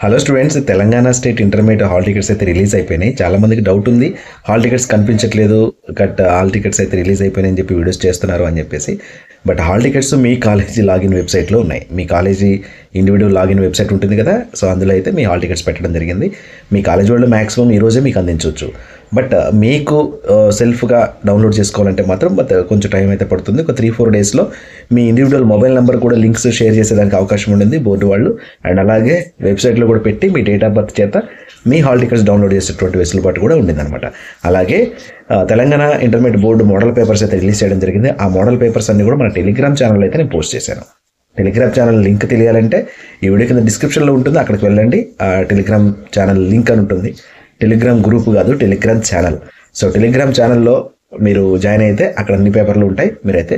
Hello students, Telangana state intermediate hall tickets అయితే release అయిపోయినాయి. చాలా మందికి డౌట్ ఉంది, హాల్ టికెట్స్ కనిపించట్లేదు, హాల్ టికెట్స్ అయితే రిలీజ్ అయిపోయినాయి అని చెప్పి వీడియోస్ చేస్తున్నారు అని చెప్పేసి. But hall tickets me college login వెబ్సైట్లో ఉన్నాయి. మీ కాలేజీ ఇండివిజువల్ లాగిన్ వెబ్సైట్ ఉంటుంది కదా, సో అందులో అయితే మీ హాల్ టికెట్స్ పెట్టడం జరిగింది. మీ కాలేజ్ వాళ్ళు మ్యాక్సిమం ఈరోజే మీకు అందించవచ్చు. బట్ మీకు సెల్ఫ్గా డౌన్లోడ్ చేసుకోవాలంటే మాత్రం కొంచెం టైం అయితే పడుతుంది. ఒక 3-4 డేస్లో మీ ఇండివిజువల్ మొబైల్ నెంబర్ కూడా లింక్స్ షేర్ చేసేదానికి అవకాశం ఉంటుంది బోర్డు వాళ్ళు. అండ్ అలాగే వెబ్సైట్లో కూడా పెట్టి మీ డేట్ ఆఫ్ బర్త్ చేత మీ హాల్ టికెట్స్ డౌన్లోడ్ చేసేటువంటి వెసులుబాటు కూడా ఉండిందనమాట. అలాగే Telangana intermediate board model papers అయితే రిలీజ్ చేయడం జరిగింది. ఆ మోడల్ పేపర్స్ అన్ని కూడా మన టెలిగ్రామ్ ఛానల్ అయితే నేను పోస్ట్ చేశాను. టెలిగ్రామ్ ఛానల్ లింక్ తెలియాలంటే ఈ వీడియో కింద డిస్క్రిప్షన్లో ఉంటుంది, అక్కడికి వెళ్ళండి. ఆ టెలిగ్రామ్ ఛానల్ లింక్ అని ఉంటుంది. టెలిగ్రామ్ గ్రూప్ కాదు, టెలిగ్రామ్ ఛానల్. సో టెలిగ్రామ్ ఛానల్లో మీరు జాయిన్ అయితే అక్కడ అన్ని పేపర్లు ఉంటాయి, మీరైతే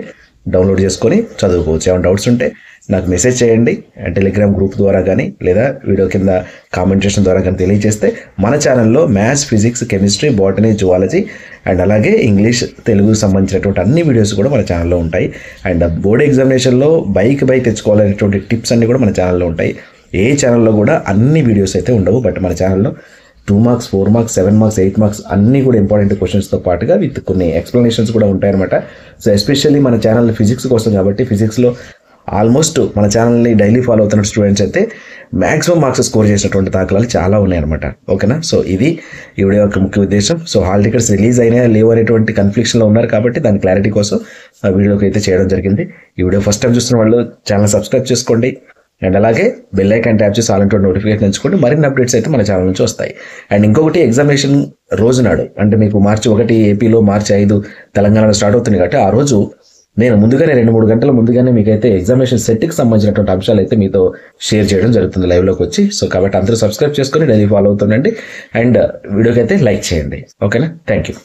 డౌన్లోడ్ చేసుకొని చదువుకోవచ్చు. ఏమైనా డౌట్స్ ఉంటే నాకు మెసేజ్ చేయండి టెలిగ్రామ్ గ్రూప్ ద్వారా కానీ, లేదా వీడియో కింద కామెంటేషన్ ద్వారా కానీ తెలియజేస్తే మన ఛానల్లో maths, physics, chemistry, botany, zoology and అలాగే ఇంగ్లీష్, తెలుగుకు సంబంధించినటువంటి అన్ని వీడియోస్ కూడా మన ఛానల్లో ఉంటాయి. అండ్ బోర్డ్ ఎగ్జామినేషన్లో బైక్ తెచ్చుకోవాలనేటువంటి టిప్స్ అన్నీ కూడా మన ఛానల్లో ఉంటాయి. ఏ ఛానల్లో కూడా అన్ని వీడియోస్ అయితే ఉండవు, బట్ మన ఛానల్లో 2 మార్క్స్, 4 మార్క్స్, 7 మార్క్స్, 8 మార్క్స్ అన్నీ కూడా ఇంపార్టెంట్ క్వశ్చన్స్తో పాటుగా విత్ కొన్ని ఎక్స్ప్లెనేషన్స్ కూడా ఉంటాయన్నమాట. సో ఎస్పెషల్లీ మన ఛానల్ ఫిజిక్స్ కోసం కాబట్టి ఫిజిక్స్లో ఆల్మోస్ట్ మన ఛానల్ని డైలీ ఫాలో అవుతున్న స్టూడెంట్స్ అయితే మ్యాక్సిమం మార్క్స్ స్కోర్ చేసినటువంటి దాఖలాలు చాలా ఉన్నాయన్నమాట. ఓకేనా? సో ఇది ఈ వీడియో యొక్క ముఖ్య ఉద్దేశం. సో హాల్ టికెట్స్ రిలీజ్ అయినాయా లేవు అనేటువంటి కన్ఫ్లిక్షన్లో ఉన్నారు కాబట్టి దాని క్లారిటీ కోసం ఆ వీడియోకి అయితే చేయడం జరిగింది. ఈ వీడియో ఫస్ట్ టైం చూస్తున్న వాళ్ళు ఛానల్ సబ్స్క్రైబ్ చేసుకోండి అండ్ అలాగే బెల్ ఐకాన్ ట్యాప్ చేసి అలాంటి నోటిఫికేషన్ ఎంచుకోండి. మరిన్ని అప్డేట్స్ అయితే మన ఛానల్ నుంచి వస్తాయి. అండ్ ఇంకొకటి, ఎగ్జామినేషన్ రోజు నాడు అంటే మీకు March 1 ఏపీలో, March 5 తెలంగాణలో స్టార్ట్ అవుతుంది కాబట్టి ఆ రోజు నేను ముందుగానే 2-3 గంటల ముందుగానే మీకైతే ఎగ్జామినేషన్ సెట్కి సంబంధించినటువంటి అంశాలు అయితే మీతో షేర్ చేయడం జరుగుతుంది లైవ్లోకి వచ్చి. సో కాబట్టి అందరూ సబ్స్క్రైబ్ చేసుకొని డైలీ ఫాలో అవుతుండండి అండ్ వీడియోకి అయితే లైక్ చేయండి. ఓకేనా? Thank you.